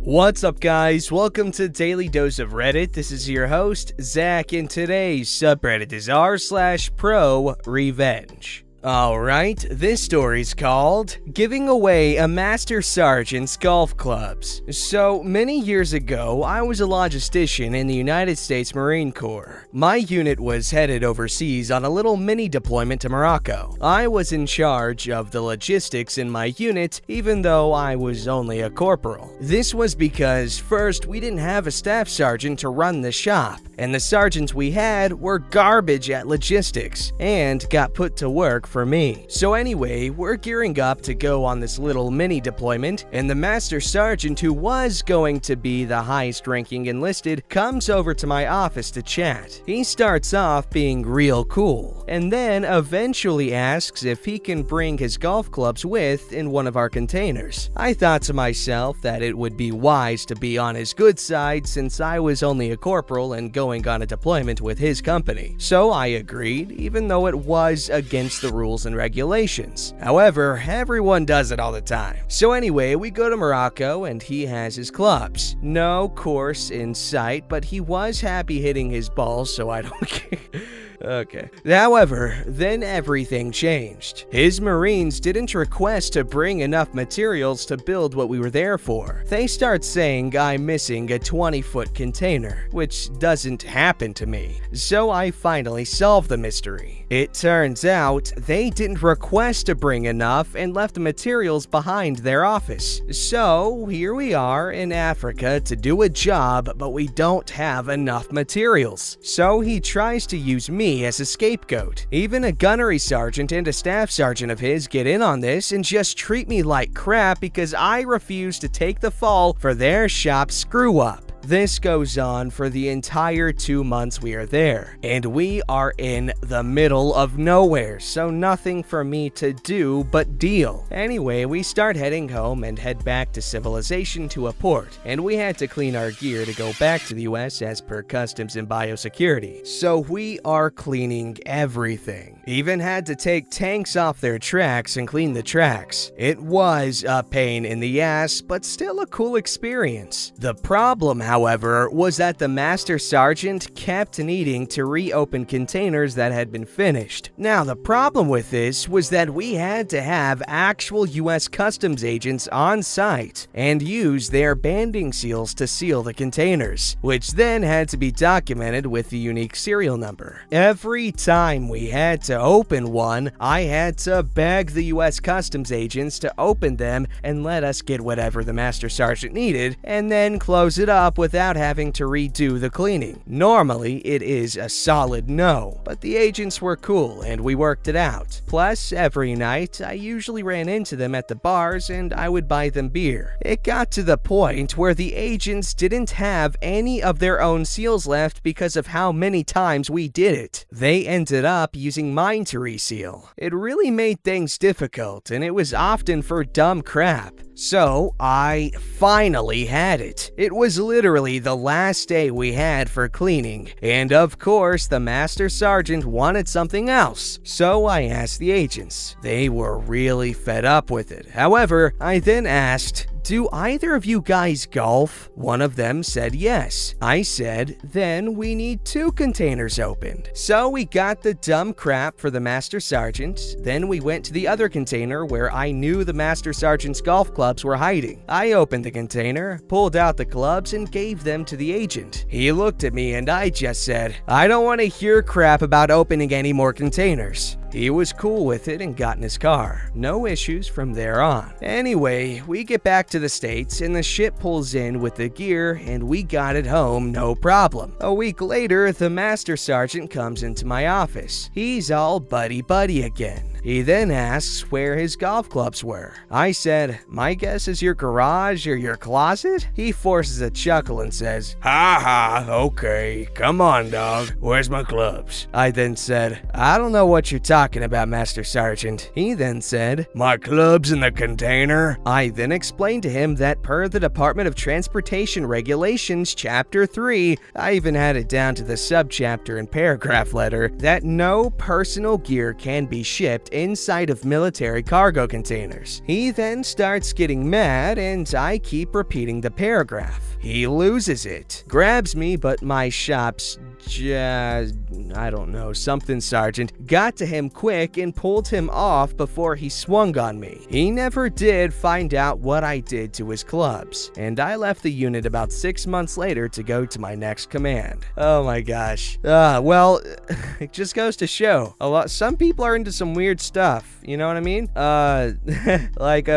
What's up, guys? Welcome to Daily Dose of Reddit. This is your host, Zach, and today's subreddit is r/ProRevenge. Alright, this story's called Giving Away a Master Sergeant's Golf Clubs. So, many years ago, I was a logistician in the United States Marine Corps. My unit was headed overseas on a little mini deployment to Morocco. I was in charge of the logistics in my unit, even though I was only a corporal. This was because, first, we didn't have a staff sergeant to run the shop, and the sergeants we had were garbage at logistics, and got put to work for me. So anyway, we're gearing up to go on this little mini deployment, and the Master Sergeant, who was going to be the highest ranking enlisted, comes over to my office to chat. He starts off being real cool, and then eventually asks if he can bring his golf clubs with in one of our containers. I thought to myself that it would be wise to be on his good side since I was only a corporal and going on a deployment with his company. So I agreed, even though it was against the rules and regulations. However, everyone does it all the time. So anyway, we go to Morocco and he has his clubs. No course in sight, but he was happy hitting his balls, so I don't care. Okay. However, then everything changed. His Marines didn't request to bring enough materials to build what we were there for. They start saying I'm missing a 20-foot container, which doesn't happen to me. So I finally solved the mystery. It turns out they didn't request to bring enough and left the materials behind their office. So here we are in Africa to do a job, but we don't have enough materials. So he tries to use me as a scapegoat. Even a gunnery sergeant and a staff sergeant of his get in on this and just treat me like crap because I refuse to take the fall for their shop screw-up. This goes on for the entire 2 months we are there, and we are in the middle of nowhere, so nothing for me to do but deal. Anyway, we start heading home and head back to civilization to a port, and we had to clean our gear to go back to the US as per customs and biosecurity. So we are cleaning everything. Even had to take tanks off their tracks and clean the tracks. It was a pain in the ass, but still a cool experience. The problem, however, was that the Master Sergeant kept needing to reopen containers that had been finished. Now, the problem with this was that we had to have actual US Customs agents on site and use their banding seals to seal the containers, which then had to be documented with the unique serial number. Every time we had to open one, I had to beg the US Customs agents to open them and let us get whatever the Master Sergeant needed, and then close it up without having to redo the cleaning. Normally, it is a solid no, but the agents were cool and we worked it out. Plus, every night, I usually ran into them at the bars and I would buy them beer. It got to the point where the agents didn't have any of their own seals left because of how many times we did it. They ended up using mine to reseal. It really made things difficult, and it was often for dumb crap. So, I finally had it. It was literally the last day we had for cleaning, and of course, the Master Sergeant wanted something else. So I asked the agents. They were really fed up with it. However, I then asked, "Do either of you guys golf?" One of them said yes. I said, "Then we need 2 containers opened." So we got the dumb crap for the Master Sergeant. Then we went to the other container where I knew the Master Sergeant's golf clubs were hiding. I opened the container, pulled out the clubs, and gave them to the agent. He looked at me and I just said, "I don't want to hear crap about opening any more containers." He was cool with it and got in his car. No issues from there on. Anyway, we get back to the States and the ship pulls in with the gear and we got it home no problem. A week later, the Master Sergeant comes into my office. He's all buddy-buddy again. He then asks where his golf clubs were. I said, "My guess is your garage or your closet?" He forces a chuckle and says, "Ha ha, okay, come on dog, where's my clubs?" I then said, "I don't know what you're talking about, Master Sergeant." He then said, "My clubs in the container?" I then explained to him that per the Department of Transportation Regulations, Chapter 3, I even had it down to the subchapter and paragraph letter, that no personal gear can be shipped inside of military cargo containers. He then starts getting mad, and I keep repeating the paragraph. He loses it, grabs me, but my shop's I don't know, something sergeant got to him quick and pulled him off before he swung on me. He never did find out what I did to his clubs, and I left the unit about 6 months later to go to my next command. Oh my gosh. Well, it just goes to show, some people are into some weird stuff, you know what I mean?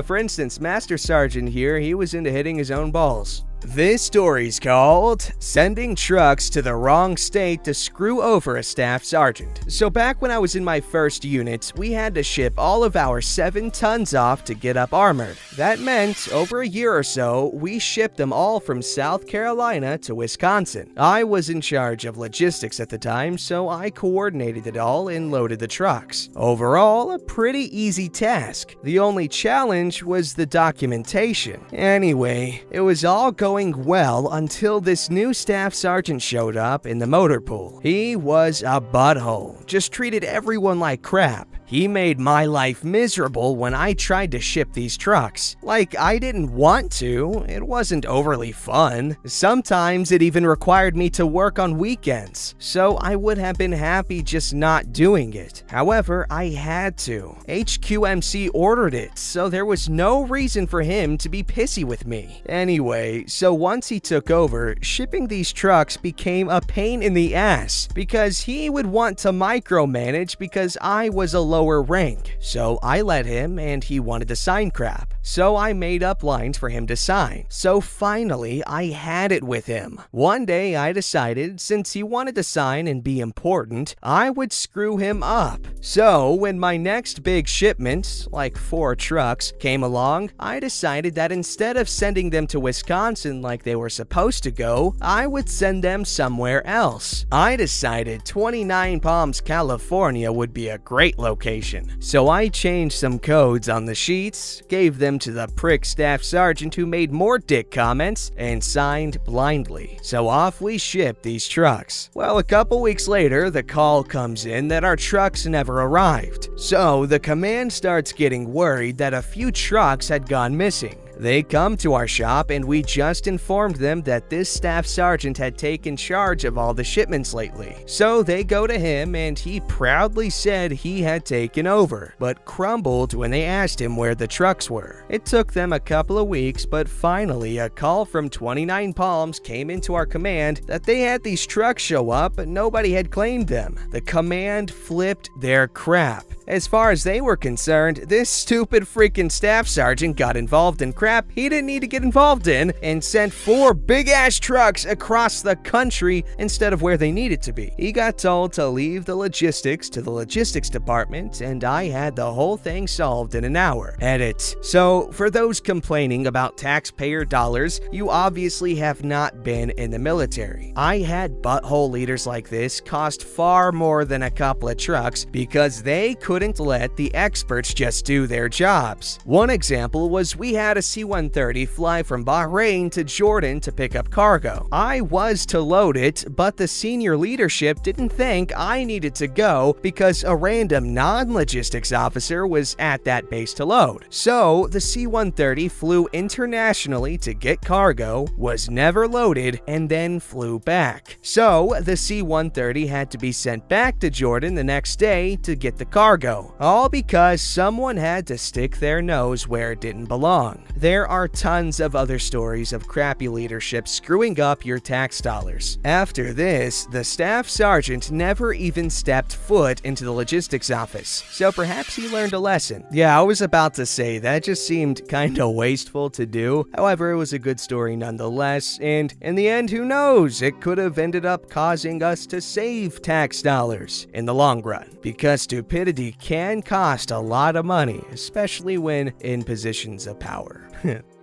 For instance, Master Sergeant here, he was into hitting his own balls. This story's called Sending Trucks to the Wrong State to Screw Over a Staff Sergeant. So back when I was in my first unit, we had to ship all of our 7 tons off to get up armored. That meant, over a year or so, we shipped them all from South Carolina to Wisconsin. I was in charge of logistics at the time, so I coordinated it all and loaded the trucks. Overall, a pretty easy task. The only challenge was the documentation. Anyway, it was all going well until this new staff sergeant showed up in the motor pool. He was a butthole, just treated everyone like crap. He made my life miserable when I tried to ship these trucks. Like, I didn't want to, it wasn't overly fun. Sometimes it even required me to work on weekends, so I would have been happy just not doing it. However, I had to. HQMC ordered it, so there was no reason for him to be pissy with me. Anyway, so once he took over, shipping these trucks became a pain in the ass because he would want to micromanage because I was a lower rank. So I let him, and he wanted to sign crap. So I made up lines for him to sign. So finally, I had it with him. One day I decided, since he wanted to sign and be important, I would screw him up. So when my next big shipment, like 4 trucks, came along, I decided that instead of sending them to Wisconsin like they were supposed to go, I would send them somewhere else. I decided 29 Palms, California would be a great location. So I changed some codes on the sheets, gave them to the prick staff sergeant who made more dick comments, and signed blindly. So off we shipped these trucks. Well, a couple weeks later, the call comes in that our trucks never arrived. So the command starts getting worried that a few trucks had gone missing. They come to our shop, and we just informed them that this staff sergeant had taken charge of all the shipments lately. So they go to him, and he proudly said he had taken over, but crumbled when they asked him where the trucks were. It took them a couple of weeks, but finally a call from 29 Palms came into our command that they had these trucks show up, but nobody had claimed them. The command flipped their crap. As far as they were concerned, this stupid freaking staff sergeant got involved in crap he didn't need to get involved in and sent 4 big-ass trucks across the country instead of where they needed to be. He got told to leave the logistics to the logistics department, and I had the whole thing solved in an hour. Edit. So, for those complaining about taxpayer dollars, you obviously have not been in the military. I had butthole leaders like this cost far more than a couple of trucks because they couldn't let the experts just do their jobs. One example was we had a C-130 fly from Bahrain to Jordan to pick up cargo. I was to load it, but the senior leadership didn't think I needed to go because a random non-logistics officer was at that base to load. So the C-130 flew internationally to get cargo, was never loaded, and then flew back. So the C-130 had to be sent back to Jordan the next day to get the cargo, all because someone had to stick their nose where it didn't belong. There are tons of other stories of crappy leadership screwing up your tax dollars. After this, the staff sergeant never even stepped foot into the logistics office, so perhaps he learned a lesson. Yeah, I was about to say, that just seemed kinda wasteful to do. However, it was a good story nonetheless, and in the end, who knows, it could have ended up causing us to save tax dollars in the long run, because stupidity can cost a lot of money, especially when in positions of power.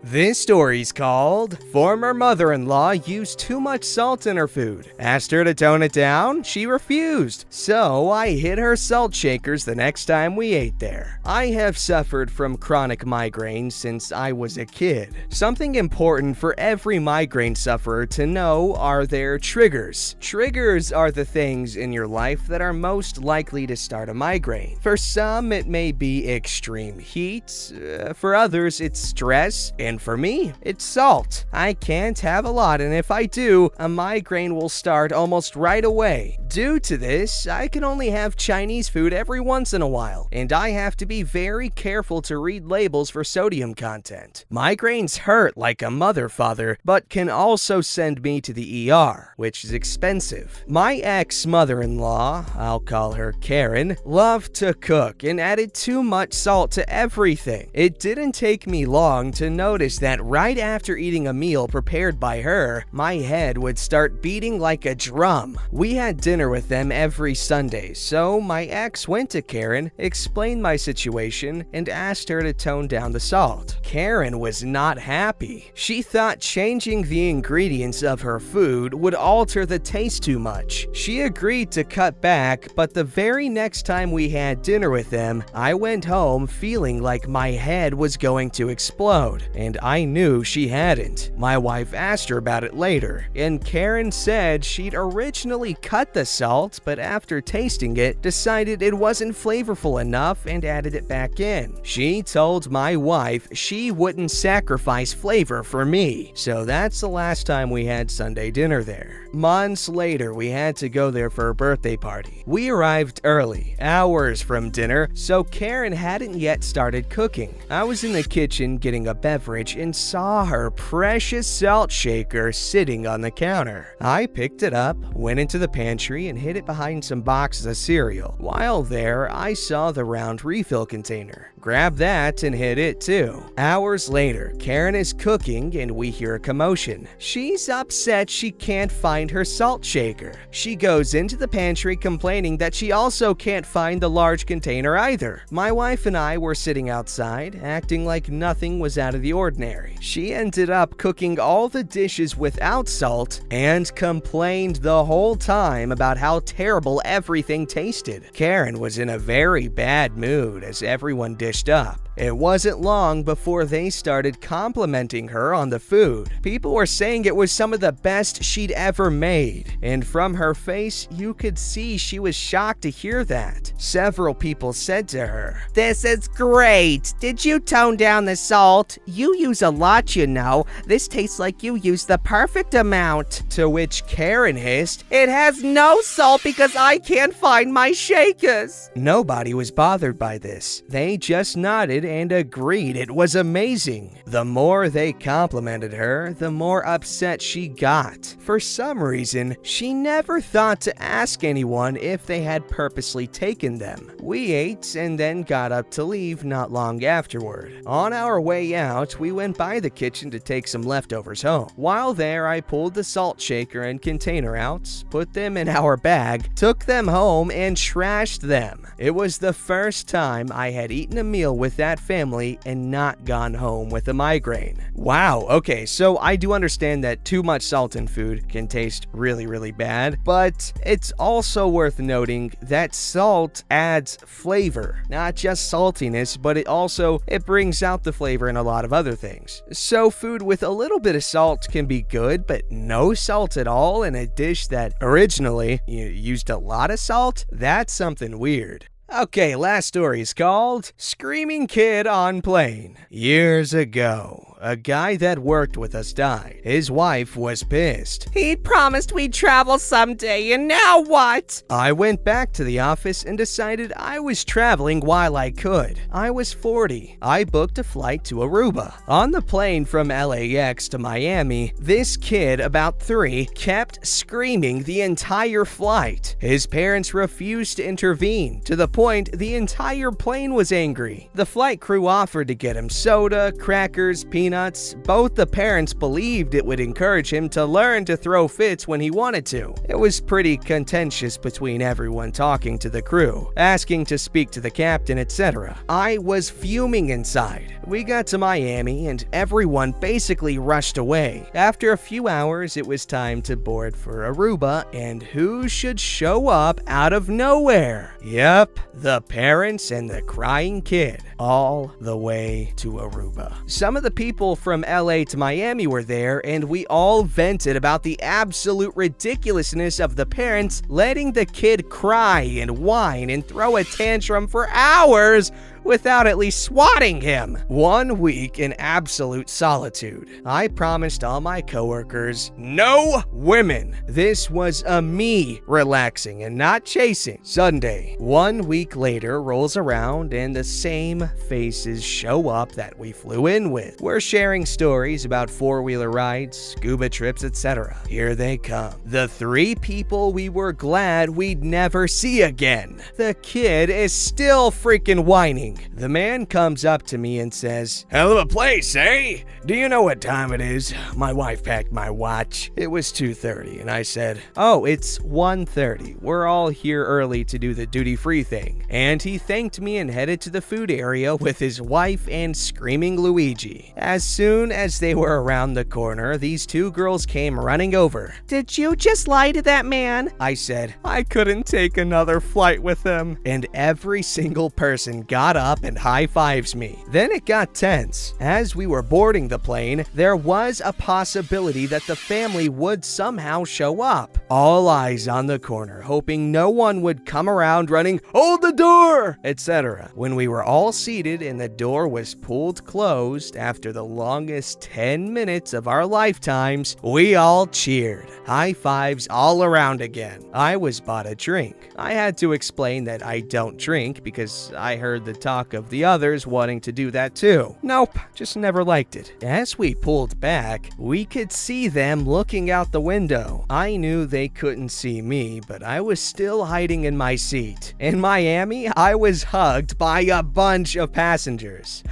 This story's called Former Mother-in-Law Used Too Much Salt in Her Food. Asked her to tone it down, she refused. So I hid her salt shakers the next time we ate there. I have suffered from chronic migraines since I was a kid. Something important for every migraine sufferer to know are their triggers. Triggers are the things in your life that are most likely to start a migraine. For some, it may be extreme heat. For others, it's stress. And for me, it's salt. I can't have a lot, and if I do, a migraine will start almost right away. Due to this, I can only have Chinese food every once in a while, and I have to be very careful to read labels for sodium content. Migraines hurt like a mother-father, but can also send me to the ER, which is expensive. My ex-mother-in-law, I'll call her Karen, loved to cook and added too much salt to everything. It didn't take me long to notice that right after eating a meal prepared by her, my head would start beating like a drum. We had dinner with them every Sunday, so my ex went to Karen, explained my situation, and asked her to tone down the salt. Karen was not happy. She thought changing the ingredients of her food would alter the taste too much. She agreed to cut back, but the very next time we had dinner with them, I went home feeling like my head was going to explode. And I knew she hadn't. My wife asked her about it later, and Karen said she'd originally cut the salt, but after tasting it, decided it wasn't flavorful enough and added it back in. She told my wife she wouldn't sacrifice flavor for me, so that's the last time we had Sunday dinner there. Months later, we had to go there for a birthday party. We arrived early, hours from dinner, so Karen hadn't yet started cooking. I was in the kitchen getting a beverage and saw her precious salt shaker sitting on the counter. I picked it up, went into the pantry, and hid it behind some boxes of cereal. While there, I saw the round refill container. Grabbed that and hid it too. Hours later, Karen is cooking and we hear a commotion. She's upset she can't find her salt shaker. She goes into the pantry complaining that she also can't find the large container either. My wife and I were sitting outside, acting like nothing was out of the ordinary. She ended up cooking all the dishes without salt and complained the whole time about how terrible everything tasted. Karen was in a very bad mood as everyone dished up. It wasn't long before they started complimenting her on the food. People were saying it was some of the best she'd ever made, and from her face, you could see she was shocked to hear that. Several people said to her, "This is great! Did you tone down the salt? You use a lot, you know. This tastes like you used the perfect amount." To which Karen hissed, "It has no salt because I can't find my shakers." Nobody was bothered by this. They just nodded and agreed it was amazing. The more they complimented her, the more upset she got. For some reason, she never thought to ask anyone if they had purposely taken them. We ate and then got up to leave not long afterward. On our way out, we went by the kitchen to take some leftovers home. While there, I pulled the salt shaker and container out, put them in our bag, took them home, and trashed them. It was the first time I had eaten a meal with that family and not gone home with a migraine. Wow, okay, so I do understand that too much salt in food can taste really, really bad, but it's also worth noting that salt adds flavor. Not just saltiness, but it brings out the flavor in a lot of other things. So food with a little bit of salt can be good, but no salt at all in a dish that originally used a lot of salt? That's something weird. Okay, last story is called Screaming Kid on Plane. Years ago, a guy that worked with us died. His wife was pissed. "He'd promised we'd travel someday, and now what?" I went back to the office and decided I was traveling while I could. I was 40. I booked a flight to Aruba. On the plane from LAX to Miami, this kid, about 3, kept screaming the entire flight. His parents refused to intervene, to the point the entire plane was angry. The flight crew offered to get him soda, crackers, peanut peanuts. Both the parents believed it would encourage him to learn to throw fits when he wanted to. It was pretty contentious between everyone talking to the crew, asking to speak to the captain, etc. I was fuming inside. We got to Miami and everyone basically rushed away. After a few hours, it was time to board for Aruba, and who should show up out of nowhere? Yep, the parents and the crying kid, all the way to Aruba. Some of the people from LA to Miami were there, and we all vented about the absolute ridiculousness of the parents letting the kid cry and whine and throw a tantrum for hours without at least swatting him. 1 week in absolute solitude. I promised all my coworkers, no women. This was a me relaxing and not chasing. Sunday, 1 week later rolls around and the same faces show up that we flew in with. We're sharing stories about four-wheeler rides, scuba trips, etc. Here they come. The 3 people we were glad we'd never see again. The kid is still freaking whining. The man comes up to me and says, "Hell of a place, eh? Do you know what time it is? My wife packed my watch." It was 2:30, and I said, "Oh, it's 1:30. We're all here early to do the duty-free thing." And he thanked me and headed to the food area with his wife and screaming Luigi. As soon as they were around the corner, these 2 girls came running over. "Did you just lie to that man?" I said, "I couldn't take another flight with him." And every single person got up and high-fives me. Then it got tense. As we were boarding the plane, there was a possibility that the family would somehow show up. All eyes on the corner, hoping no one would come around running, "Hold the door!" etc. When we were all seated and the door was pulled closed after the longest 10 minutes of our lifetimes, we all cheered. High fives all around again. I was bought a drink. I had to explain that I don't drink because I heard the talk of the others wanting to do that too. Nope, just never liked it. As we pulled back, we could see them looking out the window. I knew they couldn't see me, but I was still hiding in my seat. In Miami, I was hugged by a bunch of passengers.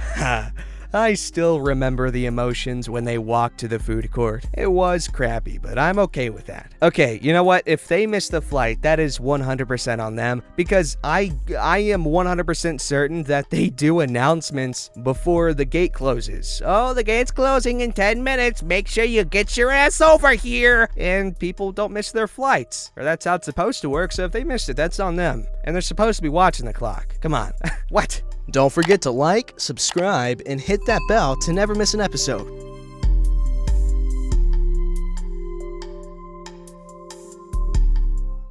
I still remember the emotions when they walked to the food court. It was crappy, but I'm okay with that. Okay, you know what? If they missed the flight, that is 100% on them, because I am 100% certain that they do announcements before the gate closes. "Oh, the gate's closing in 10 minutes. Make sure you get your ass over here." And people don't miss their flights. Or that's how it's supposed to work, so if they missed it, that's on them. And they're supposed to be watching the clock. Come on. What? Don't forget to like, subscribe, and hit that bell to never miss an episode.